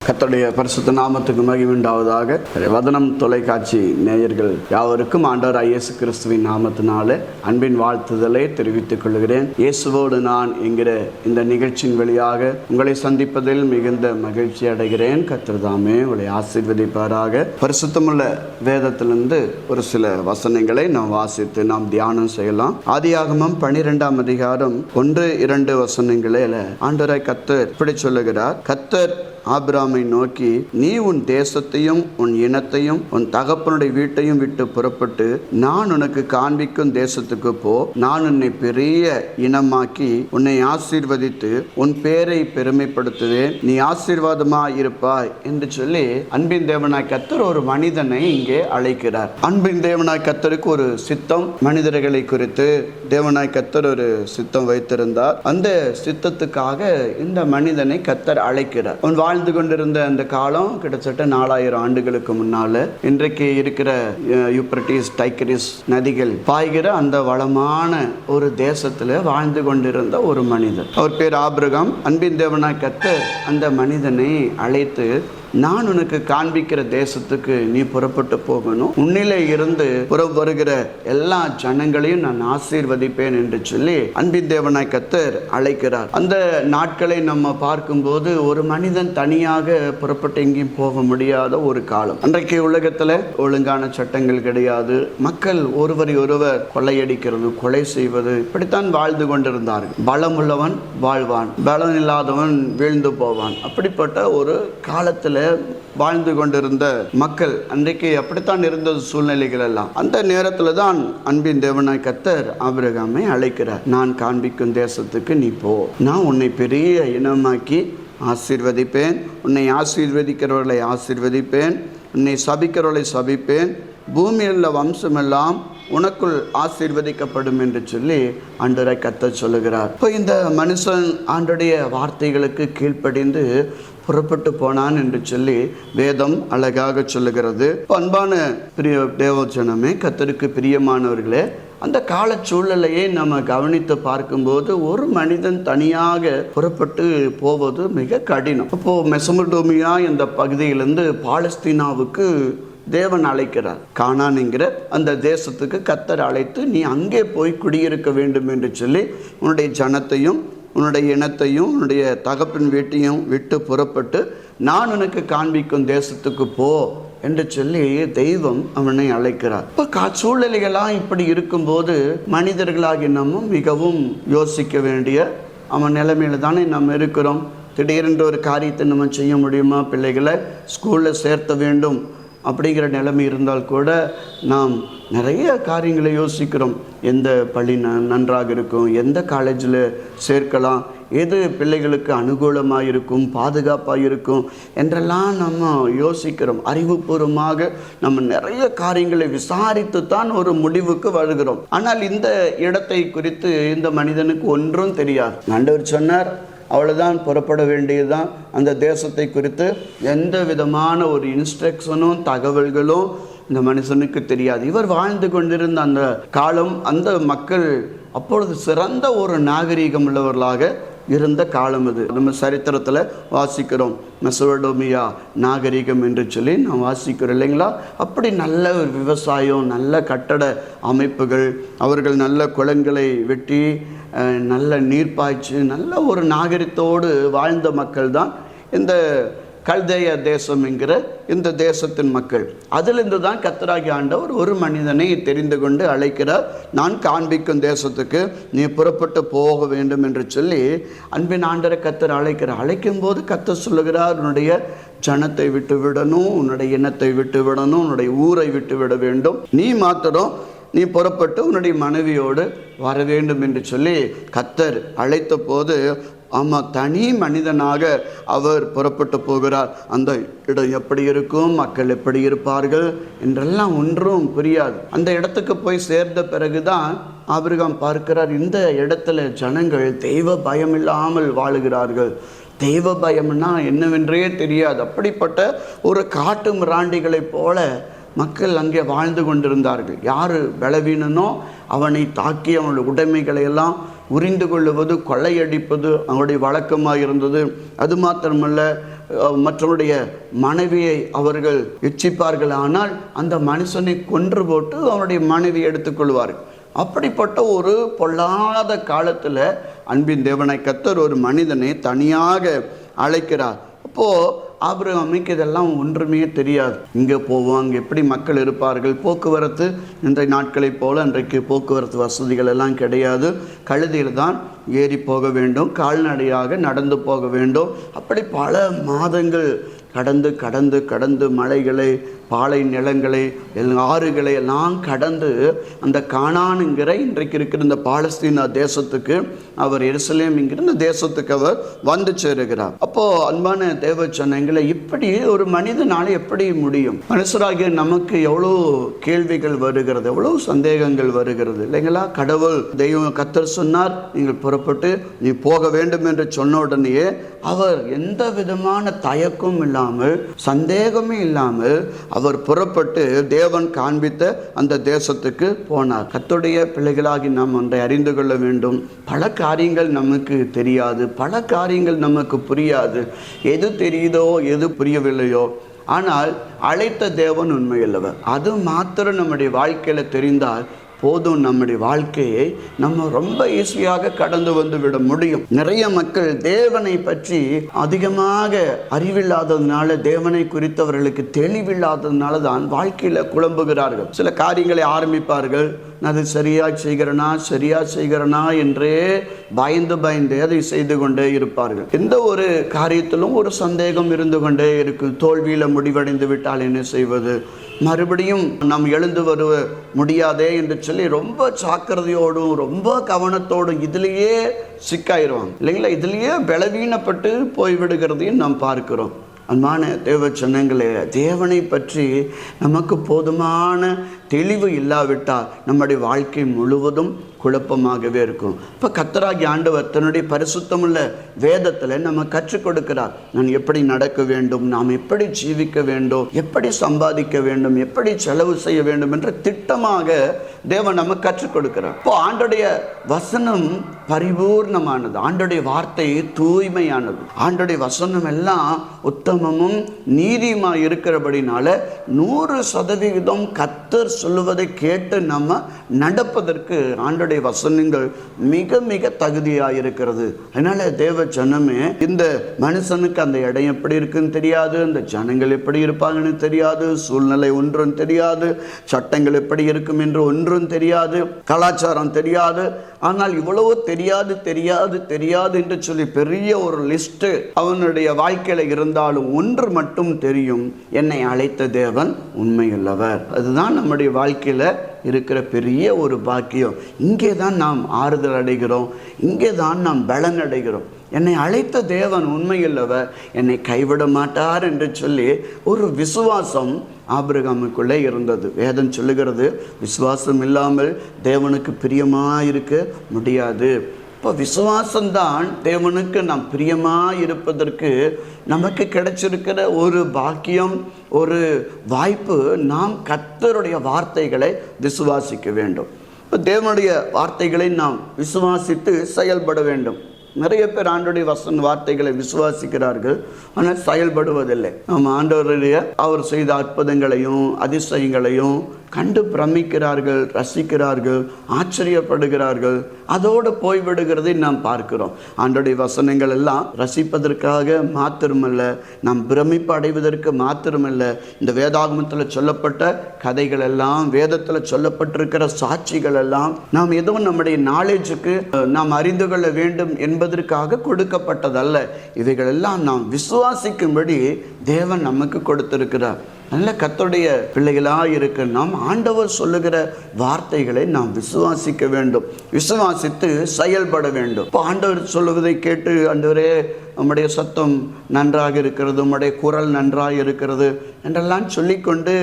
கர்த்தருடைய பரிசுத்த நாமத்துக்கு மகிமை உண்டாவதாக. வதனம் தொலைக்காட்சி நேயர்கள் யாவருக்கும் ஆண்டவர் இயேசு கிறிஸ்துவின் நாமத்தினாலே அன்பின் வாழ்த்துதலை தெரிவித்துக் கொள்கிறேன். இயேசுவோடு நான் என்கிற இந்த நிகழ்ச்சியின் வழியாக உங்களை சந்திப்பதில் மிகுந்த மகிழ்ச்சி அடைகிறேன். கர்த்தர் தாமே உங்களை ஆசீர்வதிப்பாராக. பரிசுத்தமுள்ள வேதத்திலிருந்து ஒரு சில வசனங்களை நாம் வாசித்து நாம் தியானம் செய்யலாம். ஆதியாகமம் 12ஆம் அதிகாரம் 1-2 வசனங்களில் ஆண்டவராய் கர்த்தர் இப்படி சொல்லுகிறார். கர்த்தர் ஆபிரகாமை நோக்கி, நீ உன் தேசத்தையும் உன் இனத்தையும் உன் தகப்பனுடைய வீட்டையும் விட்டு புறப்பட்டு நான் உனக்கு காண்பிக்கும் தேசத்துக்கு போ. நான் உன்னை பெரிய இனமாக்கி உன்னை ஆசீர்வதித்து உன் பேரை பெருமைப்படுத்துவேன். நீ ஆசீர்வாதமாய் இருப்பாய் என்று சொல்லி அன்பின் தேவனாய் கர்த்தர் ஒரு மனிதனை இங்கே அழைக்கிறார். அன்பின் தேவனாய் கர்த்தருக்கு ஒரு சித்தம், மனிதர்களை குறித்து தேவனாய் கர்த்தர் ஒரு சித்தம் வைத்திருந்தார். அந்த சித்தத்துக்காக இந்த மனிதனை கர்த்தர் அழைக்கிறார். அவன் வாழ்ந்து கொண்டிருந்த அந்த காலம் கிட்டத்தட்ட 4000 ஆண்டுகளுக்கு முன்னால இன்றைக்கு இருக்கிற யூப்ரட்டிஸ் டைக்ரிஸ் நதிகள் பாய்கிற அந்த வளமான ஒரு தேசத்துல வாழ்ந்து கொண்டிருந்த ஒரு மனிதர். அவர் பேர் ஆபிரகாம். அன்பின் தேவனாய் கர்த்தர் அந்த மனிதனை அழைத்து, நான் உனக்கு காண்பிக்கிற தேசத்துக்கு நீ புறப்பட்டு போகணும். உன்னிலே இருந்து புறம் வருகிற எல்லா ஜனங்களையும் நான் ஆசீர்வதிப்பேன் என்று சொல்லி அன்பின் தேவனாய் கர்த்தர் அழைக்கிறார். அந்த நாட்களை நம்ம பார்க்கும்போது ஒரு மனிதன் தனியாக புறப்பட்டு எங்கேயும் போக முடியாத ஒரு காலம். அன்றைக்கு உலகத்துல ஒழுங்கான சட்டங்கள் கிடையாது. மக்கள் ஒருவரை ஒருவர் கொள்ளையடிக்கிறது, கொலை செய்வது, இப்படித்தான் வாழ்ந்து கொண்டிருந்தார்கள். பலம் உள்ளவன் வாழ்வான், பலம் இல்லாதவன் வீழ்ந்து போவான். அப்படிப்பட்ட ஒரு காலத்துல வாழ்ந்து கொண்டிருந்த மக்கள் அன்றைக்கு அப்படித்தான் இருந்தது சூழ்நிலைகள் எல்லாம். அந்த நேரத்துல தான் அன்பின் தேவனாய் கர்த்தர் ஆபிரகாமை அழைக்கிறார். நான் காண்பிக்கும் தேசத்துக்கு நீ போ. நான் உன்னை பெரிய இனமாக்கி ஆசீர்வதிப்பேன். உன்னை ஆசீர்வதிக்கிறவர்களை ஆசீர்வதிப்பேன், உன்னை சபிக்கிறவர்களை சபிப்பேன். பூமியில் வம்சமெல்லாம் உனக்குள் ஆசீர்வதிக்கப்படும் என்று சொல்லி ஆண்டவராய் கர்த்தர் சொல்லுகிறார். இப்போ இந்த மனுஷன் ஆண்டவருடைய வார்த்தைகளுக்கு கீழ்ப்படிந்து புறப்பட்டு போனான் என்று சொல்லி வேதம் அழகாக சொல்லுகிறது. அன்பான பிரிய தேவஜனமே, கர்த்தருக்கு பிரியமானவர்களே, அந்த கால சூழ்நிலையை நம்ம கவனித்து பார்க்கும்போது ஒரு மனிதன் தனியாக புறப்பட்டு போவது மிக கடினம். அப்போ மெசொப்பொத்தேமியா இந்த பகுதியிலிருந்து பாலஸ்தீனாவுக்கு தேவன் அழைக்கிறார். கானான் என்கிற அந்த தேசத்துக்கு கர்த்தர் அழைத்து, நீ அங்கே போய் குடியிருக்க வேண்டும் என்று சொல்லி உன்னுடைய ஜனத்தையும் உன்னுடைய இனத்தையும் உன்னுடைய தகப்பின் வீட்டையும் விட்டு புறப்பட்டு நான் உனக்கு காண்பிக்கும் தேசத்துக்கு போ என்று சொல்லி தெய்வம் அவனை அழைக்கிறார். இப்போ சூழ்நிலைகளாக இப்படி இருக்கும்போது மனிதர்களாகி நம்ம மிகவும் யோசிக்க வேண்டிய அவன் நிலைமையில தானே நம்ம இருக்கிறோம். திடீரென்று ஒரு காரியத்தை நம்ம செய்ய முடியுமா? பிள்ளைகளை ஸ்கூலில் சேர்த்த வேண்டும் அப்படிங்கிற நிலைமை இருந்தால் கூட நாம் நிறைய காரியங்களை யோசிக்கிறோம். எந்த பள்ளி நன்றாக இருக்கும், எந்த காலேஜில் சேர்க்கலாம், எது பிள்ளைகளுக்கு அனுகூலமாக இருக்கும், பாதுகாப்பாக இருக்கும் என்றெல்லாம் நம்ம யோசிக்கிறோம். அறிவுபூர்வமாக நம்ம நிறைய காரியங்களை விசாரித்து தான் ஒரு முடிவுக்கு வருகிறோம். ஆனால் இந்த இடத்தை குறித்து இந்த மனிதனுக்கு ஒன்றும் தெரியாது. ஆண்டவர் சொன்னார், அவ்வளோதான், புறப்பட வேண்டியதுதான். அந்த தேசத்தை குறித்து எந்த விதமான ஒரு இன்ஸ்ட்ரக்ஷனும் தகவல்களும் இந்த மனுஷனுக்கு தெரியாது. இவர் வாழ்ந்து கொண்டிருந்த அந்த காலம், அந்த மக்கள் அப்பொழுது சிறந்த ஒரு நாகரீகம் உள்ளவர்களாக இருந்த காலம் இது. நம்ம சரித்திரத்தில் வாசிக்கிறோம், மெசொப்பொத்தேமியா நாகரிகம் என்று சொல்லி நாம் வாசிக்கிறோம் இல்லைங்களா? அப்படி நல்ல ஒரு விவசாயம், நல்ல கட்டட அமைப்புகள், அவர்கள் நல்ல குளங்களை வெட்டி நல்ல நீர் பாய்ச்சி நல்ல ஒரு நாகரிகத்தோடு வாழ்ந்த மக்கள் தான் இந்த கல்தேய தேசம் என்கிற இந்த தேசத்தின் மக்கள். அதிலிருந்து தான் கர்த்தராகிய ஆண்டவர் ஒரு மனிதனை தெரிந்து கொண்டு அழைக்கிறார். நான் காண்பிக்கும் தேசத்துக்கு நீ புறப்பட்டு போக வேண்டும் என்று சொல்லி அன்பின் ஆண்டவரை கர்த்தர் அழைக்கிறார். அழைக்கும் போது கர்த்தர் சொல்லுகிறார், உன்னுடைய ஜனத்தை விட்டு விடணும், உன்னுடைய இனத்தை விட்டு விடணும், உன்னுடைய ஊரை விட்டு விட வேண்டும். நீ மாத்திரம் நீ புறப்பட்டு உன்னுடைய மனைவியோடு வர வேண்டும் என்று சொல்லி கர்த்தர் அழைத்த போது, ஆமாம், தனி மனிதனாக அவர் புறப்பட்டு போகிறார். அந்த இடம் எப்படி இருக்கும், மக்கள் எப்படி இருப்பார்கள் என்றெல்லாம் ஒன்றும் புரியாது. அந்த இடத்துக்கு போய் சேர்ந்த பிறகுதான் ஆபிரகாம் பார்க்கிறார், இந்த இடத்துல ஜனங்கள் தெய்வ பயம் இல்லாமல் வாழுகிறார்கள். தெய்வ பயம்னா என்னவென்றே தெரியாது. அப்படிப்பட்ட ஒரு காட்டு மிராண்டிகளைப் போல மக்கள் அங்கே வாழ்ந்து கொண்டிருந்தார்கள். யார் பலவீனனோ அவனை தாக்கி அவனுடைய உடைமைகளை எல்லாம் உரிந்து கொள்ளுவது, கொள்ளையடிப்பது அவனுடைய வழக்கமாக இருந்தது. அது மாத்திரமல்ல, மற்றவருடைய மனைவியை அவர்கள் இச்சிப்பார்கள், ஆனால் அந்த மனுஷனை கொன்று போட்டு அவருடைய மனைவியை எடுத்துக்கொள்வார்கள். அப்படிப்பட்ட ஒரு பொல்லாத காலத்தில் அன்பின் தேவனை கர்த்தர் ஒரு மனிதனை தனியாக அழைக்கிறார். அப்போது ஆபிரகாமுக்கு இதெல்லாம் ஒன்றுமே தெரியாது. இங்கே போவோம், அங்கே எப்படி மக்கள் இருப்பார்கள், போக்குவரத்து இன்றைய நாட்களைப் போல் அன்றைக்கு போக்குவரத்து வசதிகள் எல்லாம் கிடையாது. கழுதையில் தான் ஏறி போக வேண்டும், கால்நடையாக நடந்து போக வேண்டும். அப்படி பல மாதங்கள் கடந்து கடந்து கடந்து மலைகளை, பாலை நிலங்களை, ஆறுகளை எல்லாம் கடந்து அந்த கானானுங்கிற இன்றைக்கு இருக்கிற இந்த பாலஸ்தீன தேசத்துக்கு அவர் எருசலேம் என்கிற இந்த தேசத்துக்கு அவர் வந்து சேருகிறார். அப்போ அன்பான தேவ ஜனங்களே, இப்படி ஒரு மனிதனால எப்படி முடியும்? மனுஷராகிய நமக்கு எவ்வளோ கேள்விகள் வருகிறது, எவ்வளோ சந்தேகங்கள் வருகிறது இல்லைங்களா? கடவுள் தெய்வம் கர்த்தர் சொன்னார், நீங்கள் புறப்பட்டு நீ போக வேண்டும் என்று சொன்ன உடனேயே அவர் எந்த விதமான தயக்கமும் இல்லாமல், சந்தேகமே இல்லாமல் அவர் புறப்பட்டு தேவன் காண்பித்த அந்த தேசத்துக்கு போனார். கர்த்தருடைய பிள்ளைகளாகி நாம் ஒன்றை அறிந்து கொள்ள வேண்டும். பல காரியங்கள் நமக்கு தெரியாது, பல காரியங்கள் நமக்கு புரியாது. எது தெரியுதோ எது புரியவில்லையோ, ஆனால் அழைத்த தேவன் உண்மையுள்ளவர். அது மாத்திரம் நம்முடைய வாழ்க்கையில் தெரிந்தால் போதும், நம்முடைய வாழ்க்கையை நம்ம ரொம்ப ஈஸியாக கடந்து வந்து விட முடியும். நிறைய மக்கள் தேவனை பற்றி அதிகமாக அறிவில்லாததுனால, தேவனை குறித்தவர்களுக்கு தெளிவில்லாததுனால தான் வாழ்க்கையில் குழம்புகிறார்கள். சில காரியங்களை ஆரம்பிப்பார்கள், அது சரியா செய்கிறனா என்றே பயந்து அதை செய்து கொண்டே இருப்பார்கள். எந்த ஒரு காரியத்திலும் ஒரு சந்தேகம் இருந்து கொண்டே இருக்கும். தோல்வியில் முடிவடைந்து விட்டால் என்ன செய்வது, மறுபடியும் நாம் எழுந்து வருவ முடியாதே என்று சொல்லி ரொம்ப ஜாக்கிரதையோடும் ரொம்ப கவனத்தோடும் இதிலேயே சிக்காயிருவாங்க இல்லைங்களா? இதிலேயே பலவீனப்பட்டு போய்விடுகிறதையும் நாம் பார்க்கிறோம். அன்பான தேவ ஜனங்களே, தேவனை பற்றி நமக்கு போதுமான தெளிவு இல்லாவிட்டால் நம்முடைய வாழ்க்கை முழுவதும் குழப்பமாகவே இருக்கும். இப்போ கர்த்தராகிய ஆண்டவர் தன்னுடைய பரிசுத்தமுள்ள வேதத்தில் நம்ம கற்றுக் கொடுக்கிறார். நான் எப்படி நடக்க வேண்டும், நாம் எப்படி ஜீவிக்க வேண்டும், எப்படி சம்பாதிக்க வேண்டும், எப்படி செலவு செய்ய வேண்டும் என்ற திட்டமாக தேவன் நமக்கு கற்றுக் கொடுக்கிறார். இப்போ ஆண்டுடைய வசனம் பரிபூர்ணமானது, ஆண்டுடைய வார்த்தை தூய்மையானது, ஆண்டுடைய வசனம் எல்லாம் உத்தமமும் நீதியுமாய் இருக்கிறபடினால 100% கர்த்தர் சொல்லுவதை கேட்டு நம்ம நடப்பதற்கு ஆண்டுடைய வசனங்கள் மிக மிக தகுதியாக இருக்கிறது. அதனால தேவ ஜனமே, இந்த மனுஷனுக்கு அந்த இடம் எப்படி இருக்குன்னு தெரியாது, அந்த ஜனங்கள் எப்படி இருப்பாங்கன்னு தெரியாது, சூழ்நிலை ஒன்றும் தெரியாது, சட்டங்கள் எப்படி இருக்கும் என்று ஒன்றும் தெரியாது, கலாச்சாரம் தெரியாது. ஆனால் இவ்வளவு தெரியாது தெரியாது தெரியாது என்று சொல்லி பெரிய ஒரு லிஸ்ட் அவனுடைய வாழ்க்கையில இருந்தாலும் ஒன்று மட்டும் தெரியும், என்னை அழைத்த தேவன் உண்மையுள்ளவர். அதுதான் நம்முடைய வாழ்க்கையில இருக்கிற பெரிய ஒரு பாக்கியம். இங்கே தான் நாம் ஆறுதல் அடைகிறோம், இங்கே தான் நாம் பலன் அடைகிறோம். என்னை அழைத்த தேவன் உண்மையுள்ளவர், என்னை கைவிட மாட்டார் என்று சொல்லி ஒரு விசுவாசம் ஆபிரகாமுக்குள்ளே இருந்தது. வேதம் சொல்லுகிறது, விசுவாசம் இல்லாமல் தேவனுக்கு பிரியமாக இருக்க முடியாது. இப்போ விசுவாசம்தான் தேவனுக்கு நாம் பிரியமாக இருப்பதற்கு நமக்கு கிடைச்சிருக்கிற ஒரு பாக்கியம், ஒரு வாய்ப்பு. நாம் கர்த்தருடைய வார்த்தைகளை விசுவாசிக்க வேண்டும். இப்போ தேவனுடைய வார்த்தைகளை நாம் விசுவாசித்து செயல்பட வேண்டும். நிறைய பேர் ஆண்டவருடைய வார்த்தைகளை விசுவாசிக்கிறார்கள், ஆனால் செயல்படுவதில்லை. நம்ம ஆண்டவருடைய அவர் செய்த அற்புதங்களையும் அதிசயங்களையும் கண்டு பிரமிக்கிறார்கள், ரசிக்கிறார்கள், ஆச்சரியப்படுகிறார்கள், அதோடு போய்விடுகிறதை நாம் பார்க்கிறோம். ஆண்டவருடைய வசனங்கள் எல்லாம் ரசிப்பதற்காக மாத்திரமல்ல, நாம் பிரமிப்பு அடைவதற்கு மாத்திரமல்ல, இந்த வேதாகமத்தில் சொல்லப்பட்ட கதைகள் எல்லாம், வேதத்தில் சொல்லப்பட்டிருக்கிற சாட்சிகள் எல்லாம் நாம் எதுவும் நம்முடைய நாலேஜுக்கு நாம் அறிந்து கொள்ள வேண்டும் என்பதற்காக கொடுக்கப்பட்டதல்ல. இவைகள் எல்லாம் நாம் விசுவாசிக்கும்படி தேவன் நமக்கு கொடுத்திருக்கிறார். நல்ல கர்த்தருடைய பிள்ளைகளாக இருக்க நாம் ஆண்டவர் சொல்லுகிற வார்த்தைகளை நாம் விசுவாசிக்க வேண்டும், விசுவாசித்து செயல்பட வேண்டும். இப்போ ஆண்டவர் சொல்லுவதை கேட்டு, ஆண்டவரே உம்முடைய சத்தம் நன்றாக இருக்கிறது, உம்முடைய குரல் நன்றாக இருக்கிறது என்றெல்லாம் சொல்லிக்கொண்டு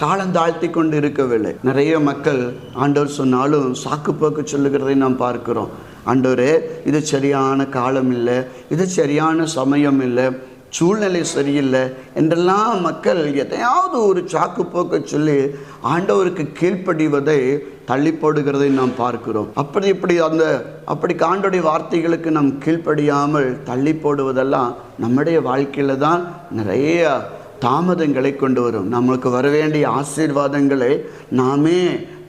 காலம் தாழ்த்தி கொண்டு இருக்கவில்லை. நிறைய மக்கள் ஆண்டவர் சொன்னாலும் சாக்குப்போக்கு சொல்லுகிறதை நாம் பார்க்கிறோம். ஆண்டவரே இது சரியான காலம் இல்லை, இது சரியான சமயம் இல்லை, சூழ்நிலை சரியில்லை என்றெல்லாம் மக்கள் எதையாவது ஒரு சாக்கு போக்க சொல்லி ஆண்டவருக்கு கீழ்ப்படிவதை தள்ளி போடுகிறதை நாம் பார்க்கிறோம். அப்படி ஆண்டவருடைய வார்த்தைகளுக்கு நாம் கீழ்ப்படியாமல் தள்ளி போடுவதெல்லாம் நம்முடைய வாழ்க்கையில தான் நிறைய தாமதங்களை கொண்டு வரும். நம்மளுக்கு வர வேண்டிய ஆசீர்வாதங்களை நாமே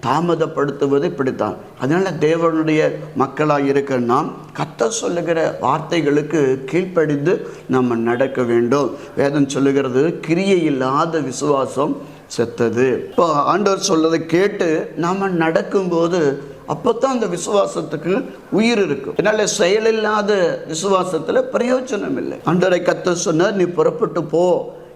தாமதப்படுத்துவது இப்படித்தான். அதனால தேவனுடைய மக்களாக இருக்கிற நாம் கர்த்தர் சொல்லுகிற வார்த்தைகளுக்கு கீழ்ப்படிந்து நம்ம நடக்க வேண்டும். வேதம் சொல்லுகிறது, கிரியை இல்லாத விசுவாசம் செத்தது. இப்போ ஆண்டவர் சொல்றதை கேட்டு நாம நடக்கும்போது அப்போதான் அந்த விசுவாசத்துக்கு உயிர் இருக்கும். அதனால செயலில்லாத விசுவாசத்துல பிரயோஜனம் இல்லை. ஆண்டவரை கர்த்தர் சொன்னார், நீ புறப்பட்டு போ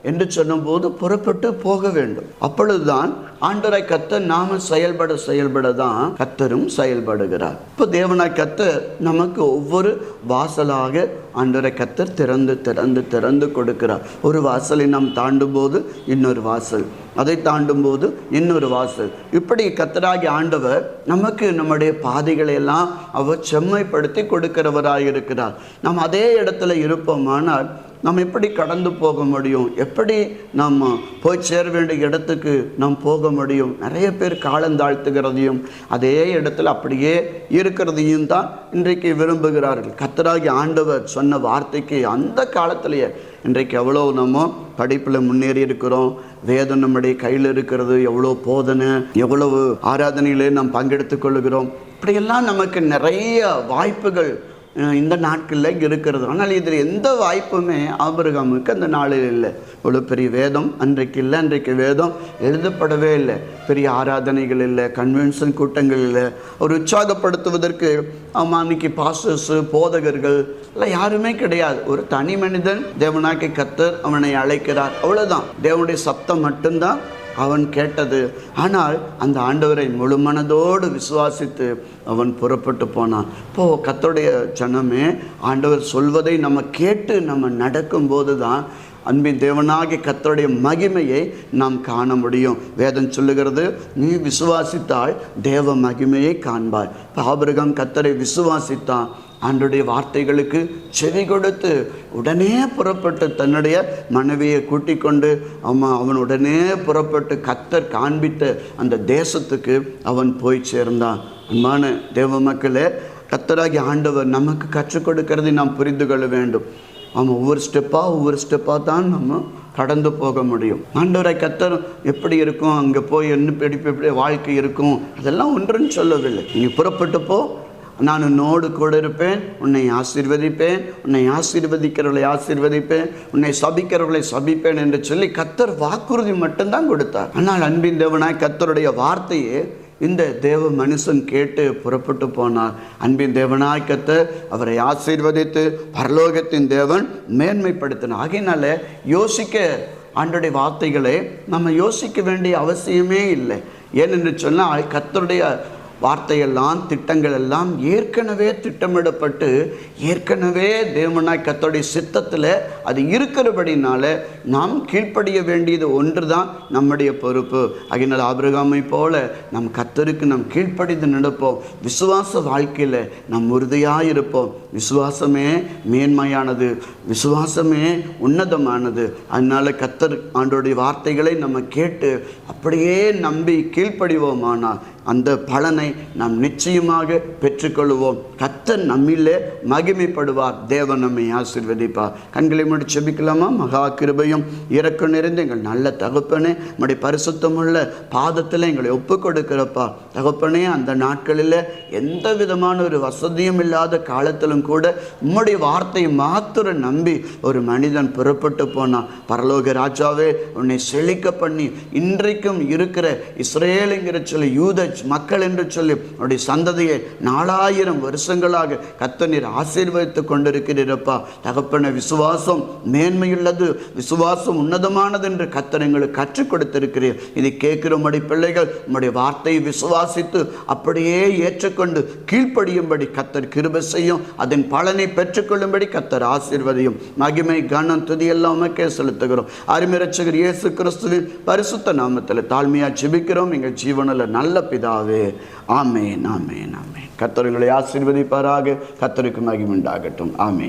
என்று சொன்னபோது புறப்பட்டு போக வேண்டும். அப்பொழுதுதான் ஆண்டவரை கர்த்தர் நாம செயல்பட தான் கர்த்தரும் செயல்படுகிறார். இப்போ தேவனாய் கர்த்தர் நமக்கு ஒவ்வொரு வாசலாக ஆண்டவரை கர்த்தர் திறந்து கொடுக்கிறார். ஒரு வாசலை நாம் தாண்டும் போது இன்னொரு வாசல், அதை தாண்டும் போது இன்னொரு வாசல். இப்படி கர்த்தராகிய ஆண்டவர் நமக்கு நம்முடைய பாதைகளை எல்லாம் அவர் செம்மைப்படுத்தி கொடுக்கிறவராக இருக்கிறார். நாம் அதே இடத்துல இருப்போமானால் நாம் எப்படி கடந்து போக முடியும்? எப்படி நாம் போய் சேர வேண்டிய இடத்துக்கு நாம் போக முடியும்? நிறைய பேர் காலந்தாழ்த்துகிறதையும் அதே இடத்துல அப்படியே இருக்கிறதையும் தான் இன்றைக்கு விரும்புகிறார்கள். கர்த்தராகிய ஆண்டவர் சொன்ன வார்த்தைக்கு அந்த காலத்திலேயே இன்றைக்கு எவ்வளோ நம்ம படிப்பில் முன்னேறி இருக்கிறோம். வேதம் நம்முடைய கையில் இருக்கிறது. எவ்வளோ போதனை, எவ்வளவு ஆராதனையிலே நாம் பங்கெடுத்து கொள்ளுகிறோம். இப்படியெல்லாம் நமக்கு நிறைய வாய்ப்புகள் இந்த நாட்களில் இருக்கிறது. ஆனால் இதில் எந்த வாய்ப்புமே ஆபிரகாமுக்கு அந்த நாளில் இல்லை. இவ்வளோ பெரிய வேதம் அன்றைக்கு இல்லை. அன்றைக்கு வேதம் எழுதப்படவே இல்லை. பெரிய ஆராதனைகள் இல்லை, கன்வென்ஷன் கூட்டங்கள் இல்லை. ஒரு உற்சாகப்படுத்துவதற்கு அன்னைக்கு பாஸ்டர்ஸ், போதகர்கள் எல்லாம் யாருமே கிடையாது. ஒரு தனி மனிதன் தேவனாகிய கர்த்தர் அவனை அழைக்கிறார், அவ்வளோதான். தேவனுடைய சத்தம் மட்டும்தான் அவன் கேட்டது. ஆனால் அந்த ஆண்டவரை முழு மனதோடு விசுவாசித்து அவன் புறப்பட்டு போனான். இப்போது கர்த்தருடைய ஜனமே ஆண்டவர் சொல்வதை நம்ம கேட்டு நம்ம நடக்கும்போது தான் அன்பின் தேவனாகிய கர்த்தருடைய மகிமையை நாம் காண முடியும். வேதம் சொல்லுகிறது, நீ விசுவாசித்தால் தேவ மகிமையை காண்பாய். இப்போ ஆபிரகாம் கர்த்தரை விசுவாசித்தான். ஆண்டவருடைய வார்த்தைகளுக்கு செவி கொடுத்து உடனே புறப்பட்டு தன்னுடைய மனைவியை கூட்டிக் கொண்டு அவன் உடனே புறப்பட்டு கர்த்தர் காண்பித்த அந்த தேசத்துக்கு அவன் போய் சேர்ந்தான். அன்பான தேவ மக்களே, கர்த்தராகிய ஆண்டவர் நமக்கு கற்றுக் கொடுக்கிறதை நாம் புரிந்து கொள்ள வேண்டும். ஒவ்வொரு ஸ்டெப்பாக தான் நம்ம கடந்து போக முடியும். ஆண்டவரை கர்த்தர் எப்படி இருக்கும், அங்கே போய் என்ன எப்படி வாழ்க்கை இருக்கும், அதெல்லாம் ஒன்றுன்னு சொல்லவில்லை. நீ புறப்பட்டு போ, நான் உன்னோடு கூட இருப்பேன், உன்னை ஆசீர்வதிப்பேன், உன்னை ஆசீர்வதிக்கிறவர்களை ஆசீர்வதிப்பேன், உன்னை சபிக்கிறவர்களை சபிப்பேன் என்று சொல்லி கர்த்தர் வாக்குறுதி மட்டும்தான் கொடுத்தார். ஆனால் அன்பின் தேவனாய் கர்த்தருடைய வார்த்தையே இந்த தேவ மனுஷன் கேட்டு புறப்பட்டு போனார். அன்பின் தேவனாய் கர்த்தர் அவரை ஆசீர்வதித்து பரலோகத்தின் தேவன் மேன்மைப்படுத்தினார். ஆகையினால யோசிக்க ஆண்டவருடைய வார்த்தைகளை நம்ம யோசிக்க வேண்டிய அவசியமே இல்லை. ஏனென்று சொன்னால் கர்த்தருடைய வார்த்தையெல்லாம், திட்டங்கள் எல்லாம் ஏற்கனவே திட்டமிடப்பட்டு ஏற்கனவே தேவனாய் கர்த்தருடைய சித்தத்தில் அது இருக்கிறபடினால நாம் கீழ்ப்படிய வேண்டியது ஒன்று தான் நம்முடைய பொறுப்பு. அதனால் ஆபிரகாமை போல நம் கர்த்தருக்கு நாம் கீழ்ப்படிந்து நடப்போம். விசுவாச வாழ்க்கையில் நாம் உறுதியாக இருப்போம். விசுவாசமே மேன்மையானது, விசுவாசமே உன்னதமானது. அதனால கர்த்தர் ஆண்டவருடைய வார்த்தைகளை நம்ம கேட்டு அப்படியே நம்பி கீழ்ப்படிவோமானால் அந்த பலனை நாம் நிச்சயமாக பெற்றுக்கொள்வோம். கர்த்தர் நம்மிலே மகிமைப்படுவார். தேவன் நம்மை ஆசீர்வதிப்பார். கண்களை மூடி ஜெபிக்கலாமா? மகா கிருபையும் இரக்கம் நிறைந்த எங்கள் நல்ல தகப்பனே, நம்முடைய பரிசுத்தமுள்ள பாதத்தில் எங்களை ஒப்பு கொடுக்கிறப்பா. தகப்பனே, அந்த நாட்களில் எந்த விதமான ஒரு வசதியும் இல்லாத காலத்திலும் கூட உம்முடைய வார்த்தையை மாத்திரம் நம்பி ஒரு மனிதன் புறப்பட்டு போனான். பரலோக ராஜாவே, உன்னை செழிக்க பண்ணி இன்றைக்கும் இருக்கிற இஸ்ரேலுங்கிற சொல்லி யூத மக்கள் என்று சொல்லி அவருடைய சந்ததியை 4000 வருஷங்களாக கர்த்தர் நீர் ஆசீர்வதித்து கொண்டிருக்கிறீரப்பா. தகப்பன, விசுவாசம் மேன்மையுள்ளது, விசுவாசம் உன்னதமானது என்று கர்த்தர் எங்களுக்கு கற்றுக் கொடுத்திருக்கிறீர். இதை கேட்கிறபடி பிள்ளைகள் உம்முடைய வார்த்தையை விசுவாசித்து அப்படியே ஏற்றுக்கொண்டு கீழ்ப்படியும்படி கர்த்தர் கிருபை செய்யும். அதன் பலனை பெற்றுக்கொள்ளும்படி கர்த்தர் ஆசீர்வதியும். மகிமை, கனம், துதி எல்லாம் உமக்கே செலுத்துகிறோம். அருமை இரட்சகர் இயேசு கிறிஸ்துவின் பரிசுத்த நாமத்தில் தாழ்மையா ஜெபிக்கிறோம் எங்கள் ஜீவனில் நல்ல பிதாவே. ஆமென், ஆமென், ஆமென். கர்த்தர் உங்களை ஆசீர்வதிப்பாராக. கர்த்தருக்கு மகிமை உண்டாகட்டும். ஆமென்.